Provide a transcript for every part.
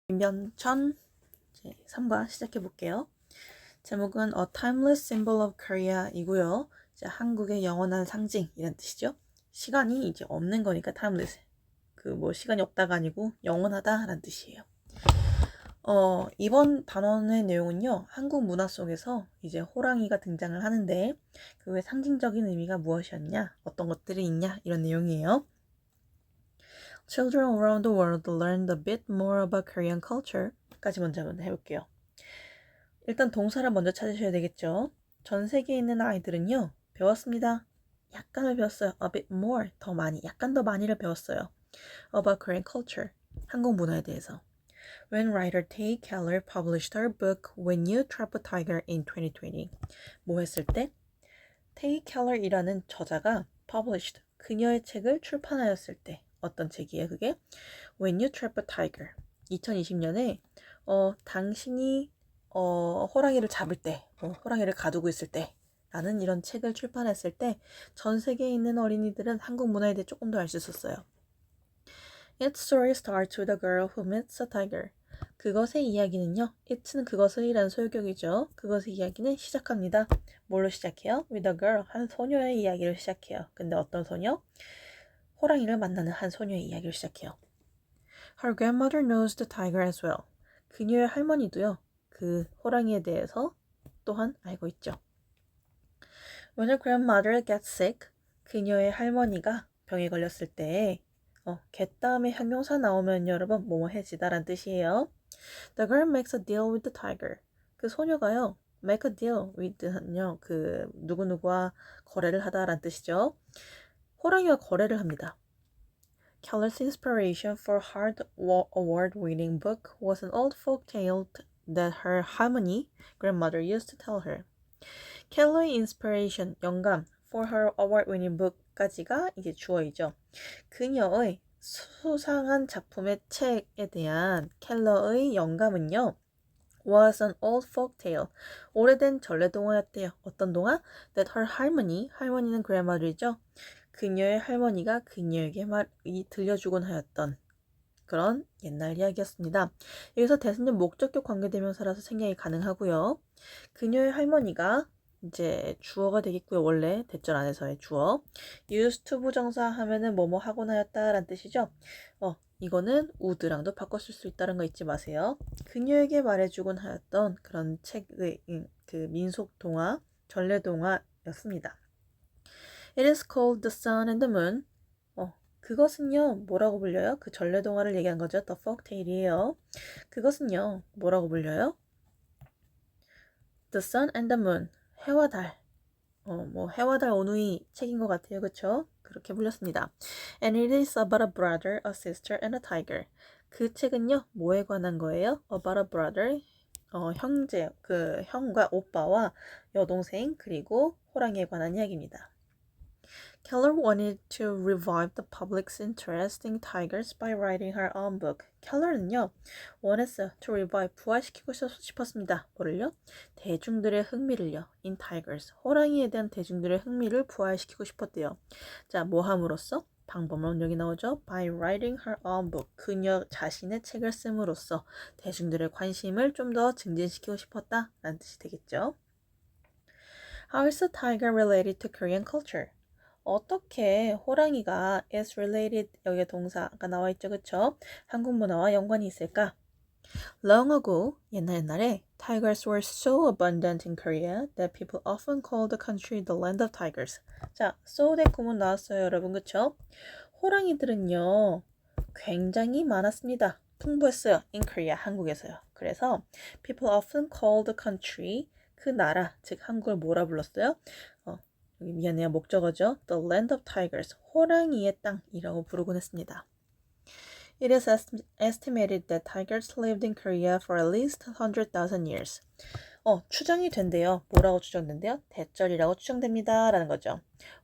면천 3과 시작해 볼게요. 제목은 A Timeless Symbol of Korea 이고요. 한국의 영원한 상징 이란 뜻이죠. 시간이 이제 없는 거니까 timeless. 시간이 없다가 아니고 영원하다 라는 뜻이에요. 이번 단원의 내용은요. 한국 문화 속에서 이제 호랑이가 등장을 하는데 그의 상징적인 의미가 무엇이었냐? 어떤 것들이 있냐? 이런 내용이에요. Children around the world learned a bit more about Korean culture 까지 먼저 해볼게요. 일단 동사를 먼저 찾으셔야 되겠죠. 전 세계에 있는 아이들은요. 배웠습니다. 약간을 배웠어요. A bit more, 더 많이, 약간 더 많이를 배웠어요. About Korean culture, 한국 문화에 대해서. When writer Tay Keller published her book When You Trap a Tiger in 2020. 뭐 했을 때? Tay Keller이라는 저자가 published, 그녀의 책을 출판하였을 때 어떤 책이에요 그게? When You Trap a Tiger. 2020년에 당신이 호랑이를 잡을 때, 호랑이를 가두고 있을 때 라는 이런 책을 출판했을 때 전 세계에 있는 어린이들은 한국 문화에 대해 조금 더 알 수 있었어요. Its story starts with a girl who meets a tiger. 그것의 이야기는요. It는 그것을이라는 소유격이죠. 그것의 이야기는 시작합니다. 뭘로 시작해요? With a girl, 한 소녀의 이야기를 시작해요. 근데 어떤 소녀? 호랑이를 만나는 한 소녀의 이야기를 시작해요. Her grandmother knows the tiger as well. 그녀의 할머니도요. 그 호랑이에 대해서 또한 알고 있죠. When her grandmother gets sick, 그녀의 할머니가 병에 걸렸을 때 get 다음에 형용사 나오면 여러분 뭐해지다란 뜻이에요. The girl makes a deal with the tiger. 그 소녀가요. make a deal with는요. 그 누구누구와 거래를 하다란 뜻이죠. 호랑이와 거래를 합니다. Keller's inspiration for her award-winning book was an old folk tale that her harmony grandmother used to tell her. 켈러의 inspiration, 영감 for her award-winning book까지가 이제 주어이죠. 그녀의 수상한 작품의 책에 대한 켈러의 영감은요. was an old folk tale. 오래된 전래동화였대요. 어떤 동화? That her harmony, 할머니는 grandmother이죠. 그녀의 할머니가 그녀에게 들려주곤 하였던 그런 옛날 이야기였습니다. 여기서 대신에 목적격 관계대명사라서 생략이 가능하고요. 그녀의 할머니가 이제 주어가 되겠고요. 원래 대절 안에서의 주어. used to 부정사 하면은 뭐뭐 하곤 하였다 라는 뜻이죠. 이거는 would랑도 바꿨을 수 있다는 거 잊지 마세요. 그녀에게 말해주곤 하였던 그런 책의 그 민속 동화, 전래 동화였습니다. It is called The Sun and the Moon. 그것은요, 뭐라고 불려요? 그 전래 동화를 얘기한 거죠. The Folktale이에요. 그것은요, 뭐라고 불려요? The Sun and the Moon. 해와 달. 해와 달 오누이 책인 것 같아요. 그쵸? 그렇게 불렸습니다. And it is about a brother, a sister, and a tiger. 그 책은요, 뭐에 관한 거예요? About a brother, 형제, 그 형과 오빠와 여동생, 그리고 호랑이에 관한 이야기입니다. Keller wanted to revive the public's interest in tigers by writing her own book. 켈러는요, 원했어요. to revive, 부활시키고 싶었습니다. 뭐를요? 대중들의 흥미를요. in tigers, 호랑이에 대한 대중들의 흥미를 부활시키고 싶었대요. 자, 뭐 함으로써? 방법론 여기 나오죠. By writing her own book. 그녀 자신의 책을 씀으로써 대중들의 관심을 좀 더 증진시키고 싶었다 라는 뜻이 되겠죠. How is the tiger related to Korean culture? 어떻게 호랑이가 is related, 여기에 동사가 나와 있죠. 그쵸? 한국 문화와 연관이 있을까? Long ago, 옛날에 tigers were so abundant in Korea that people often called the country the land of tigers. 자, so의 구문 나왔어요. 여러분. 그쵸? 호랑이들은요. 굉장히 많았습니다. 풍부했어요. In Korea, 한국에서요. 그래서 people often called the country, 그 나라, 즉 한국을 뭐라 불렀어요? 여기 미안해요. 목적어죠. The land of tigers, 호랑이의 땅이라고 부르곤 했습니다. It is estimated that tigers lived in Korea for at least 100,000 years. 추정이 된대요. 뭐라고 추정된대요? 대절이라고 추정됩니다. 라는 거죠.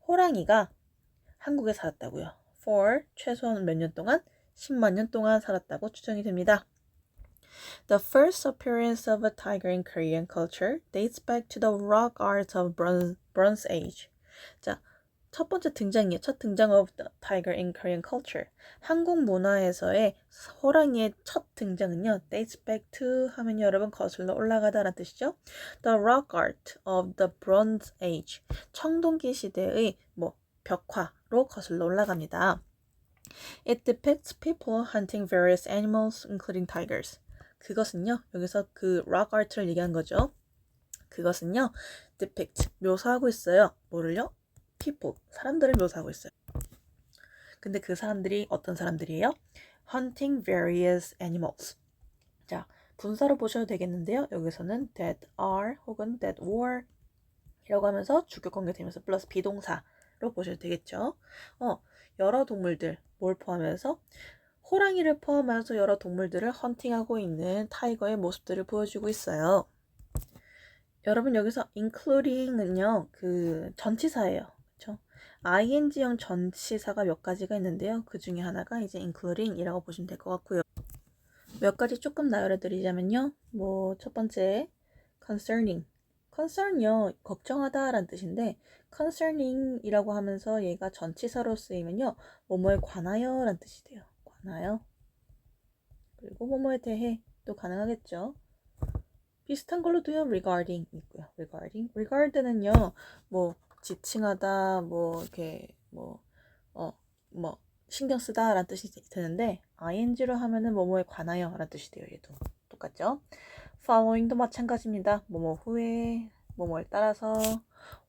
호랑이가 한국에 살았다고요. For 최소한 몇 년 동안? 10만 년 동안 살았다고 추정이 됩니다. The first appearance of a tiger in Korean culture dates back to the rock art of Bronze Age. 자, 첫 번째 등장이에요. 첫 등장 of the tiger in Korean culture. 한국 문화에서의 호랑이의 첫 등장은요. dates back to 하면 여러분 거슬러 올라가다라는 뜻이죠. The rock art of the Bronze Age. 청동기 시대의 벽화로 거슬러 올라갑니다. It depicts people hunting various animals, including tigers. 그것은요. 여기서 그 rock art를 얘기한 거죠. 그것은요. depict, 묘사하고 있어요. 뭐를요? people, 사람들을 묘사하고 있어요. 근데 그 사람들이 어떤 사람들이에요? hunting various animals. 자, 분사로 보셔도 되겠는데요. 여기서는 that are 혹은 that were 이라고 하면서 주격 관계되면서 플러스 비동사로 보셔도 되겠죠. 여러 동물들, 뭘 포함해서? 호랑이를 포함해서 여러 동물들을 헌팅하고 있는 타이거의 모습들을 보여주고 있어요. 여러분 여기서 including은요, 그 전치사예요. 그렇죠? ing형 전치사가 몇 가지가 있는데요. 그 중에 하나가 이제 including이라고 보시면 될 것 같고요. 몇 가지 조금 나열해 드리자면요. 첫 번째 concern요, 걱정하다라는 뜻인데 concerning이라고 하면서 얘가 전치사로 쓰이면요, 뭐뭐에 관하여라는 뜻이 돼요. 관하여. 그리고 뭐뭐에 대해 또 가능하겠죠. 비슷한 걸로도요. regarding 있고요. regard는요. 지칭하다, 이렇게 신경 쓰다라는 뜻이 되는데 ing로 하면은 뭐뭐에 관하여라는 뜻이 돼요. 얘도 똑같죠. following도 마찬가지입니다. 뭐뭐 후에, 뭐뭐에 따라서.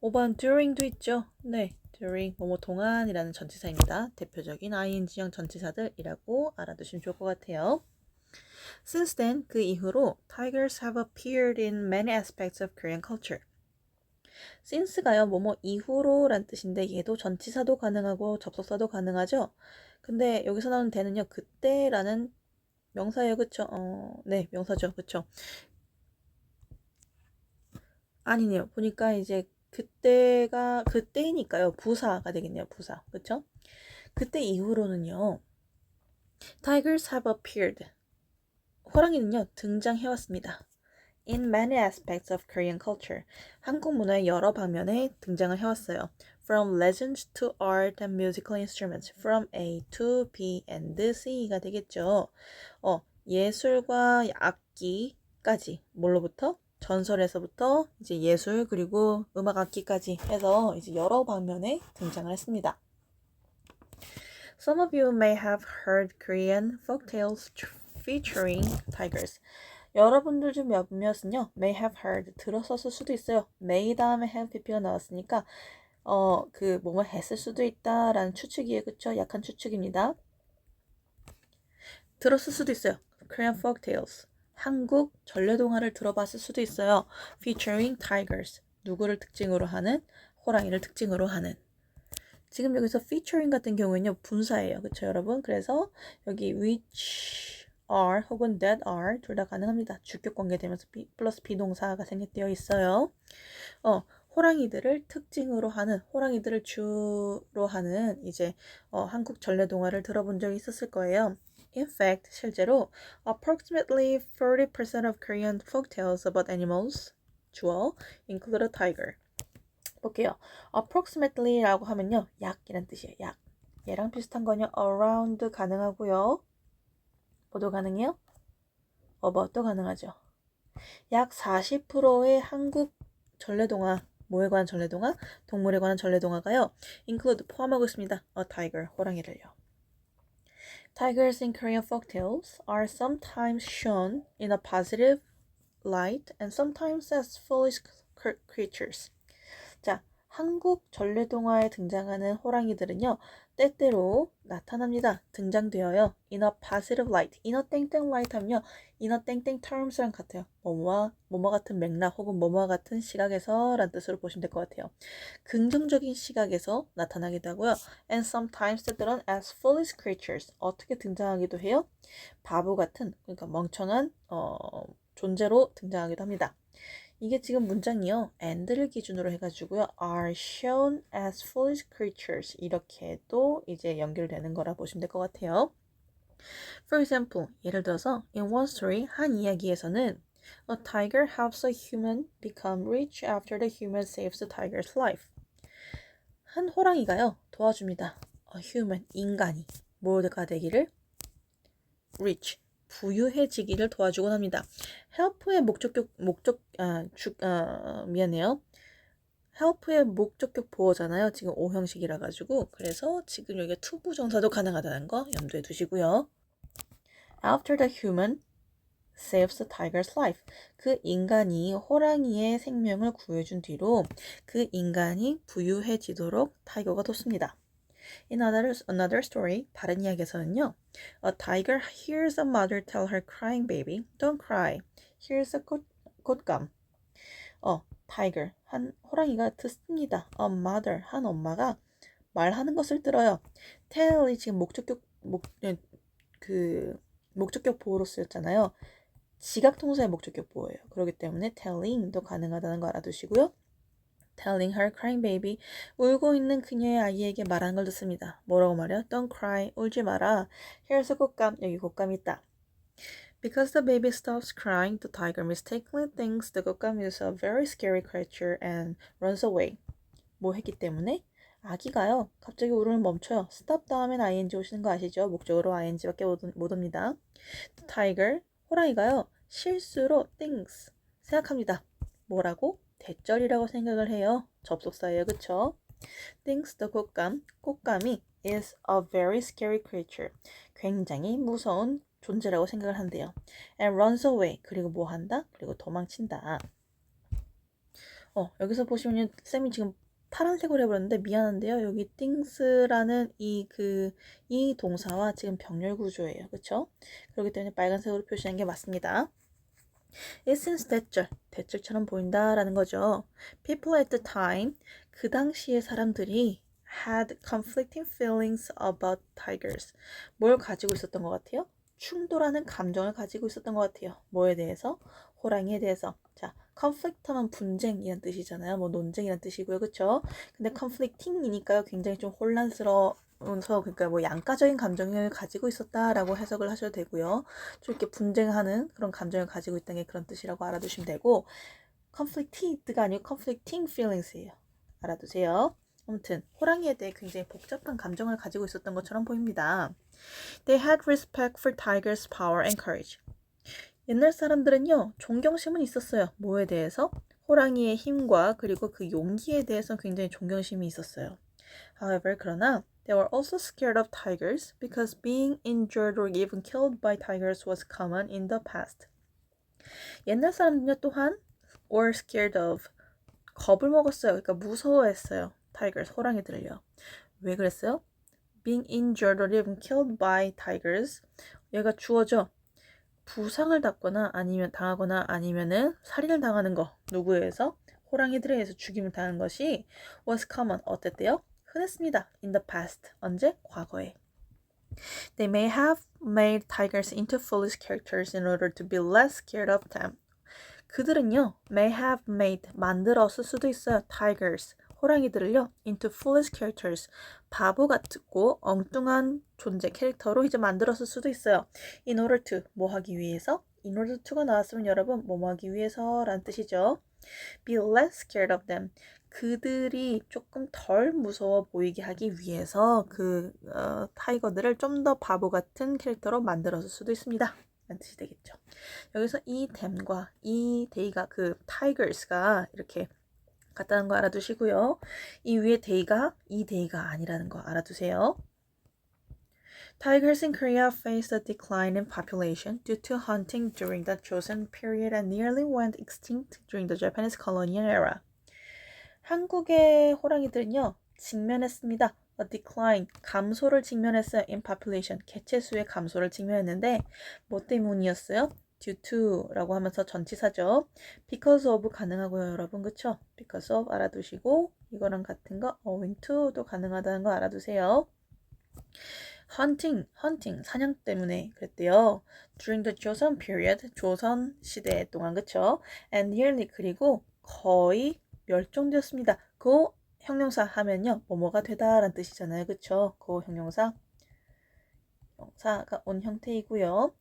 5번 during도 있죠. 네, during 뭐뭐 동안이라는 전치사입니다. 대표적인 ing형 전치사들이라고 알아두시면 좋을 것 같아요. Since then, 그 이후로 tigers have appeared in many aspects of Korean culture. since가요, 뭐뭐 이후로 란 뜻인데 얘도 전치사도 가능하고 접속사도 가능하죠. 근데 여기서 나오는 대는요, 그때라는 명사예요. 그쵸? 네, 명사죠. 그쵸? 아니네요. 보니까 이제 그때니까요. 부사가 되겠네요. 부사. 그쵸? 그때 이후로는요, tigers have appeared. 호랑이는요, 등장해왔습니다. In many aspects of Korean culture. 한국 문화의 여러 방면에 등장을 해왔어요. From legends to art and musical instruments. From A to B and C가 되겠죠. 예술과 악기까지. 뭘로부터? 전설에서부터 이제 예술 그리고 음악 악기까지 해서 이제 여러 방면에 등장을 했습니다. Some of you may have heard Korean folktales featuring tigers. 여러분들 중 몇몇은요, may have heard, 들었었을 수도 있어요. may 다음에 have pp가 나왔으니까, 뭐뭐 했을 수도 있다라는 추측이에요. 그쵸? 약한 추측입니다. 들었을 수도 있어요. Korean folktales. 한국 전래동화를 들어봤을 수도 있어요. featuring tigers. 누구를 특징으로 하는? 호랑이를 특징으로 하는. 지금 여기서 featuring 같은 경우에는요, 분사예요. 그쵸, 여러분? 그래서 여기 which are 혹은 that are 둘 다 가능합니다. 주격 관계되면서 플러스 비동사가 생략되어 있어요. 호랑이들을 특징으로 하는, 호랑이들을 주로 하는 이제 한국 전래동화를 들어본 적이 있었을 거예요. In fact, 실제로 approximately 30% of Korean folktales about animals, 주어, include a tiger. 볼게요. approximately라고 하면요, 약이란 뜻이에요. 약. 얘랑 비슷한 거는요, around 가능하고요. 뭐도 가능해요? about도 가능하죠. 약 40%의 한국 전래동화, 뭐에 관한 전래동화? 동물에 관한 전래동화가요, include 포함하고 있습니다. a tiger, 호랑이를요. Tigers in Korean folktales are sometimes shown in a positive light and sometimes as foolish creatures. 자, 한국 전래동화에 등장하는 호랑이들은요, 때때로 나타납니다. 등장되어요. in a positive light. in a 땡땡 light 하면요, in a 땡땡 terms랑 같아요. 뭐뭐 같은 맥락 혹은 뭐뭐 같은 시각에서 라는 뜻으로 보시면 될 것 같아요. 긍정적인 시각에서 나타나기도 하고요. and sometimes 때때로는 as foolish creatures. 어떻게 등장하기도 해요? 바보 같은, 그러니까 멍청한 존재로 등장하기도 합니다. 이게 지금 문장이요. and를 기준으로 해가지고요. are shown as foolish creatures 이렇게도 이제 연결되는 거라 보시면 될 것 같아요. For example, 예를 들어서 in one story, 한 이야기에서는 a tiger helps a human become rich after the human saves the tiger's life. 한 호랑이가요 도와줍니다. A human, 인간이 뭐가 되기를? rich, 부유해지기를 도와주곤 합니다. help의 미안해요. help의 목적격 보어잖아요. 지금 오형식이라 가지고 그래서 지금 여기가 투부정사도 가능하다는 거 염두에 두시고요. After the human saves the tiger's life. 그 인간이 호랑이의 생명을 구해준 뒤로 그 인간이 부유해지도록 타이거가 돕습니다. In another story, 다른 이야기에서는요. A tiger hears a mother tell her crying baby, don't cry. Here's a 곶감. tiger, 한 호랑이가 듣습니다. A mother, 한 엄마가 말하는 것을 들어요. tell이 지금 목적격 보호로 쓰였잖아요. 지각동사의 목적격 보호예요. 그렇기 때문에 telling도 가능하다는 거 알아두시고요. telling her crying baby, 울고 있는 그녀의 아이에게 말하는 걸 듣습니다. 뭐라고 말해요? Don't cry, 울지 마라. Here's a 곶감, 여기 곶감 있다. Because the baby stops crying, the tiger mistakenly thinks the 곶감 is a very scary creature and runs away. 뭐 했기 때문에? 아기가요. 갑자기 울음을 멈춰요. stop 다음엔 ing 오시는 거 아시죠? 목적으로 ing밖에 못 옵니다. The tiger, 호랑이가요. 실수로 thinks, 생각합니다. 뭐라고? 대절이라고 생각을 해요. 접속사예요. 그쵸? thinks the 곶감이 is a very scary creature. 굉장히 무서운 존재라고 생각을 한대요. and runs away. 그리고 뭐 한다? 그리고 도망친다. 여기서 보시면 쌤이 지금 파란색으로 해버렸는데 미안한데요. 여기 things라는 이 동사와 지금 병렬 구조예요. 그쵸? 그렇기 때문에 빨간색으로 표시한 게 맞습니다. It seems 대절처럼 보인다라는 거죠. People at the time, 그 당시의 사람들이 had conflicting feelings about tigers. 뭘 가지고 있었던 것 같아요? 충돌하는 감정을 가지고 있었던 것 같아요. 뭐에 대해서? 호랑이에 대해서. 자, conflict 하면 분쟁이란 뜻이잖아요. 뭐 논쟁이란 뜻이고요. 그쵸? 근데 conflicting이니까요. 굉장히 좀 혼란스러워서 그러니까 뭐 양가적인 감정을 가지고 있었다라고 해석을 하셔도 되고요. 좀 이렇게 분쟁하는 그런 감정을 가지고 있다는 게 그런 뜻이라고 알아두시면 되고 conflicted가 아니고 conflicting feelings예요. 알아두세요. 아무튼 호랑이에 대해 굉장히 복잡한 감정을 가지고 있었던 것처럼 보입니다. They had respect for tiger's power and courage. 옛날 사람들은요, 존경심은 있었어요. 뭐에 대해서? 호랑이의 힘과 그리고 그 용기에 대해서 굉장히 존경심이 있었어요. However, 그러나 they were also scared of tigers because being injured or even killed by tigers was common in the past. 옛날 사람들은요, 또한 were scared of 겁을 먹었어요. 그러니까 무서워했어요. tigers, 호랑이들을요. 왜 그랬어요? Being injured or even killed by tigers. 얘가 주어져. 부상을 당하거나 아니면은 살인을 당하는 거. 누구에 의해서? 호랑이들에 의해서 죽임을 당한 것이 was common. 어땠대요? 흔했습니다. In the past. 언제? 과거에. They may have made tigers into foolish characters in order to be less scared of them. 그들은요, may have made, 만들었을 수도 있어요. tigers, 호랑이들을요, into foolish characters, 바보 같고 엉뚱한 존재, 캐릭터로 이제 만들었을 수도 있어요. in order to, 뭐 하기 위해서? in order to가 나왔으면 여러분, 뭐 하기 위해서 라는 뜻이죠. be less scared of them. 그들이 조금 덜 무서워 보이게 하기 위해서 타이거들을 좀 더 바보 같은 캐릭터로 만들었을 수도 있습니다. 라는 뜻이 되겠죠. 여기서 이 them과 이 they가 tigers가 이렇게 같다는 거 알아두시고요. 이 위에 they가 이 they가 아니라는 거 알아두세요. Tigers in Korea faced a decline in population due to hunting during the Joseon period and nearly went extinct during the Japanese colonial era. 한국의 호랑이들은요, 직면했습니다. A decline, 감소를 직면했어요. In population, 개체수의 감소를 직면했는데 뭐 때문이었어요? due to 라고 하면서 전치사죠. because of 가능하고요, 여러분. 그쵸? because of 알아두시고 이거랑 같은 거 owing to도 가능하다는 거 알아두세요. hunting, 사냥 때문에 그랬대요. during the Joseon period, 조선 시대 동안, 그쵸? and nearly, 그리고 거의 멸종되었습니다. 그 형용사 하면요, 뭐뭐가 되다라는 뜻이잖아요. 그쵸? 그 형용사가 온 형태이고요.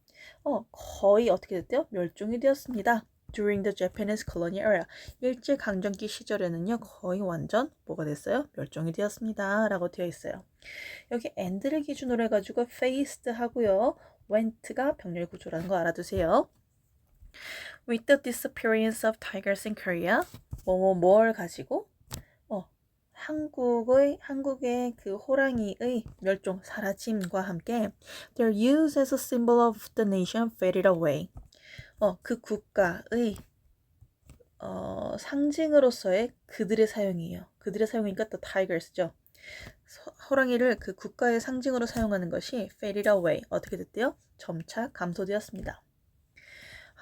거의 어떻게 됐대요? 멸종이 되었습니다. during the Japanese colonial era. 일제강점기 시절에는요, 거의 완전 뭐가 됐어요? 멸종이 되었습니다. 라고 되어 있어요. 여기 and를 기준으로 해가지고 faced 하고요. went가 병렬 구조라는 거 알아두세요. With the disappearance of tigers in Korea, 뭘 가지고? 한국의 그 호랑이의 멸종, 사라짐과 함께 their use as a symbol of the nation faded away. 그 국가의 상징으로서의 그들의 사용이에요. 그들의 사용이니까 또 tigers죠. 호랑이를 그 국가의 상징으로 사용하는 것이 faded away. 어떻게 됐대요? 점차 감소되었습니다.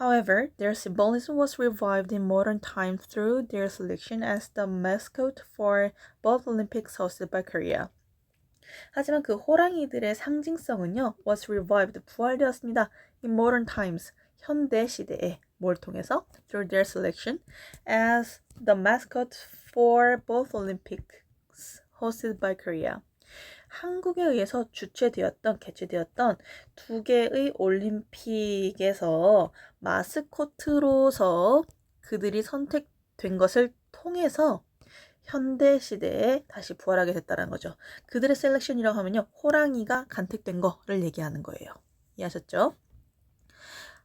However, their symbolism was revived in modern times through their selection as the mascot for both Olympics hosted by Korea. 하지만 그 호랑이들의 상징성은요, was revived, 부활되었습니다. In modern times, 현대 시대에 뭘 통해서? Through their selection as the mascot for both Olympics hosted by Korea. 한국에 의해서 개최되었던 두 개의 올림픽에서 마스코트로서 그들이 선택된 것을 통해서 현대 시대에 다시 부활하게 됐다는 거죠. 그들의 셀렉션이라고 하면요, 호랑이가 간택된 거를 얘기하는 거예요. 이해하셨죠?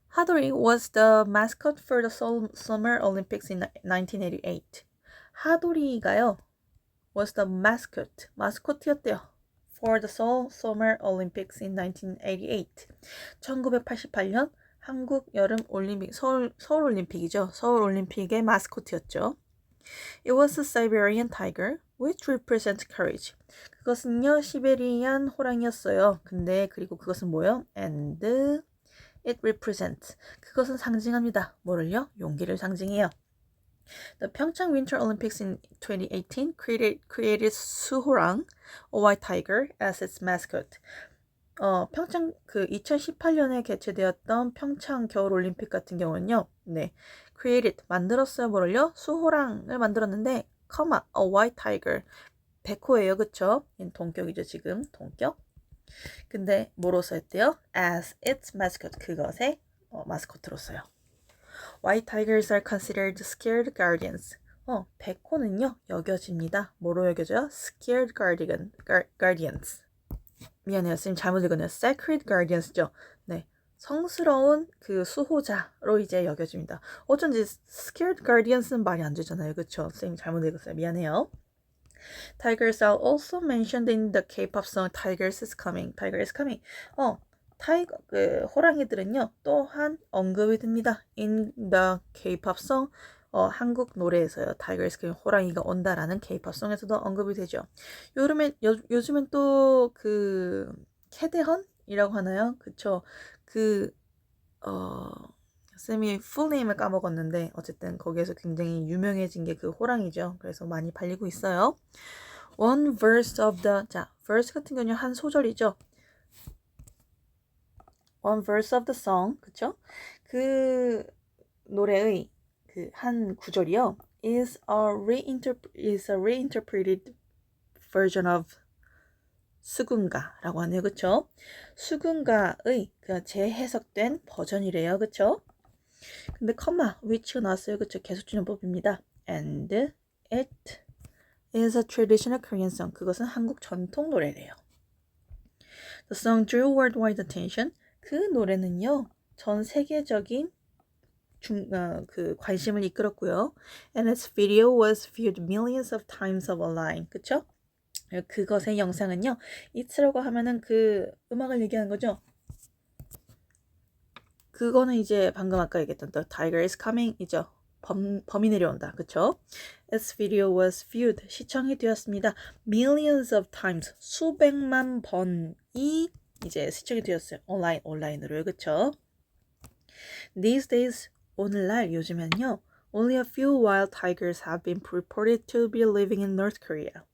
하도리 was the mascot for the Summer Olympics in 1988. 하도리가요, was the mascot, 마스코트였대요. For the Seoul Summer Olympics in 1988. 1988년 한국 여름 올림픽, 서울 올림픽이죠. 서울 올림픽의 마스코트였죠. It was a Siberian tiger, which represents courage. 그것은요, 시베리안 호랑이였어요. 근데 그리고 그것은 뭐예요? And it represents. 그것은 상징합니다. 뭐를요? 용기를 상징해요. The Pyeongchang Winter Olympics in 2018 created 수호랑, a white tiger, as its mascot. 평창 2018년에 개최되었던 평창 겨울 올림픽 같은 경우는요, created 만들었어요. 뭐를요? 수호랑을 만들었는데, a white tiger, 백호예요, 그쵸? 동격이죠, 지금 동격. 근데 뭐로서 했대요? As its mascot, 그것의 마스코트로서요. White tigers are considered scared guardians. 백호는요, 여겨집니다. 뭐로 여겨져요? Scared guardians. 미안해요, 선생님 잘못 읽었네요. Sacred guardians죠. 네, 성스러운 그 수호자로 이제 여겨집니다. 어쩐지 scared guardians는 말이 안 되잖아요, 그쵸? 선생님 잘못 읽었어요. 미안해요. Tigers are also mentioned in the K-pop song Tigers is Coming. Tiger is Coming. 호랑이들은요, 또한 언급이 됩니다. In the K-pop song, 한국 노래에서요, Tiger is Coming, 호랑이가 온다라는 K-pop 송에서도 언급이 되죠. 요즘엔 또 캐대헌이라고 하나요? 그쵸? 쌤이 full name을 까먹었는데, 어쨌든 거기에서 굉장히 유명해진 게 그 호랑이죠. 그래서 많이 팔리고 있어요. One verse of the, verse 같은 경우는 한 소절이죠. One verse of the song, 그쵸? 그 노래의 그 한 구절이요. is a reinterpreted version of 수군가라고 하네요, 그쵸? 수군가의 그 재해석된 버전이래요, 그쵸? 근데 which가 나왔어요, 그쵸? 계속진용법입니다. And it is a traditional Korean song. 그것은 한국 전통 노래래요. The song drew worldwide attention. 그 노래는요, 전 세계적인 관심을 이끌었고요. And its video was viewed millions of times online. 그쵸? 그것의 영상은요, it'라고 하면은 그 음악을 얘기하는 거죠. 그거는 이제 방금 아까 얘기했던 The Tiger is Coming 이죠. 범이 내려온다. 그쵸? Its video was viewed. 시청이 되었습니다. Millions of times. 수백만 번이 이제 시청이 되었어요. 온라인으로요. 그쵸? These days, 오늘날 요즘엔요, only a few wild tigers have been reported to be living in North Korea.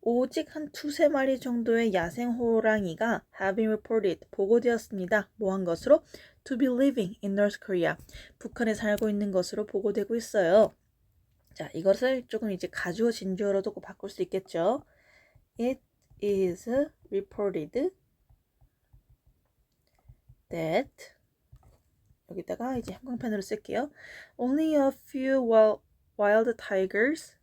오직 한 두세 마리 정도의 야생 호랑이가 have been reported, 보고되었습니다. 뭐한 것으로? To be living in North Korea. 북한에 살고 있는 것으로 보고되고 있어요. 자, 이것을 조금 이제 가주어 진주어로도 바꿀 수 있겠죠. It is reported that 여기다가 이제 형광펜으로 쓸게요. Only a few wild tigers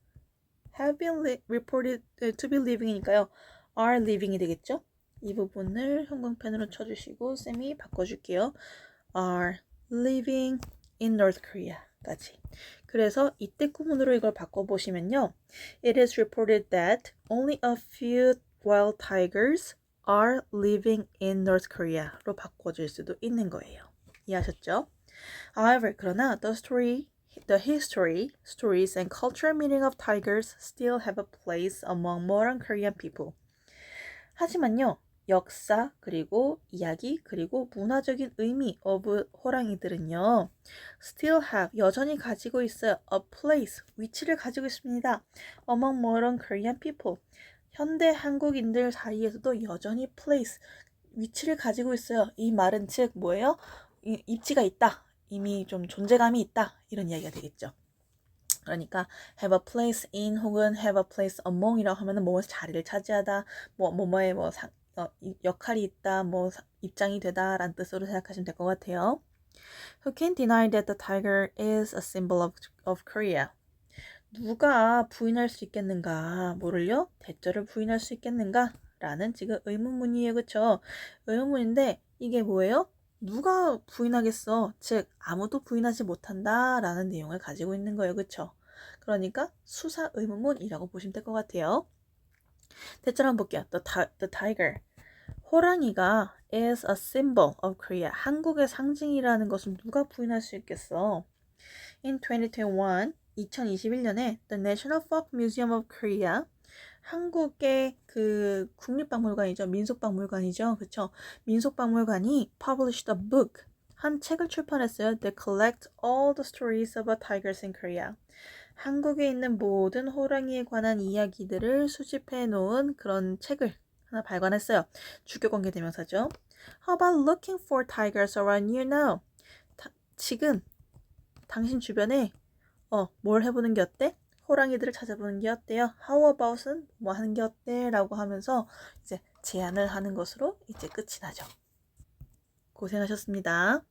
have been reported to be living이니까요. are living이 되겠죠? 이 부분을 형광펜으로 쳐주시고 쌤이 바꿔줄게요. are living in North Korea까지. 그래서 이때 구문으로 이걸 바꿔보시면요. It is reported that only a few wild tigers are living in North Korea로 바꿔줄 수도 있는 거예요. 이해하셨죠? However, 그러나 the history, stories, and cultural meaning of tigers still have a place among modern Korean people. 하지만요, 역사, 그리고 이야기, 그리고 문화적인 의미 of 호랑이들은요, still have, 여전히 가지고 있어요. a place, 위치를 가지고 있습니다. among modern Korean people. 현대 한국인들 사이에서도 여전히 place, 위치를 가지고 있어요. 이 말은 즉 뭐예요? 입지가 있다. 이미 좀 존재감이 있다. 이런 이야기가 되겠죠. 그러니까 have a place in 혹은 have a place among 이라고 하면은 뭐뭐에서 자리를 차지하다, 뭐뭐에 역할이 있다, 입장이 되다 라는 뜻으로 생각하시면 될 것 같아요. Who can deny that the tiger is a symbol of Korea? 누가 부인할 수 있겠는가? 뭐를요? 대절을 부인할 수 있겠는가? 라는 지금 의문문이에요. 그쵸? 의문문인데 이게 뭐예요? 누가 부인하겠어? 즉 아무도 부인하지 못한다 라는 내용을 가지고 있는 거예요. 그쵸? 그러니까 수사 의문문이라고 보시면 될 것 같아요. 대절 한번 볼게요. The tiger. 호랑이가 is a symbol of Korea. 한국의 상징이라는 것을 누가 부인할 수 있겠어? In 2021년에 The National Folk Museum of Korea, 한국의 그 국립박물관이죠. 민속박물관이죠. 그쵸? 민속박물관이 published a book, 한 책을 출판했어요. That collect all the stories about tigers in Korea. 한국에 있는 모든 호랑이에 관한 이야기들을 수집해 놓은 그런 책을 하나 발간했어요. 주격 관계 대명사죠. How about looking for tigers around you now? 지금 당신 주변에 뭘 해보는 게 어때? 호랑이들을 찾아보는 게 어때요? How about은 뭐 하는 게 어때? 라고 하면서 이제 제안을 하는 것으로 이제 끝이 나죠. 고생하셨습니다.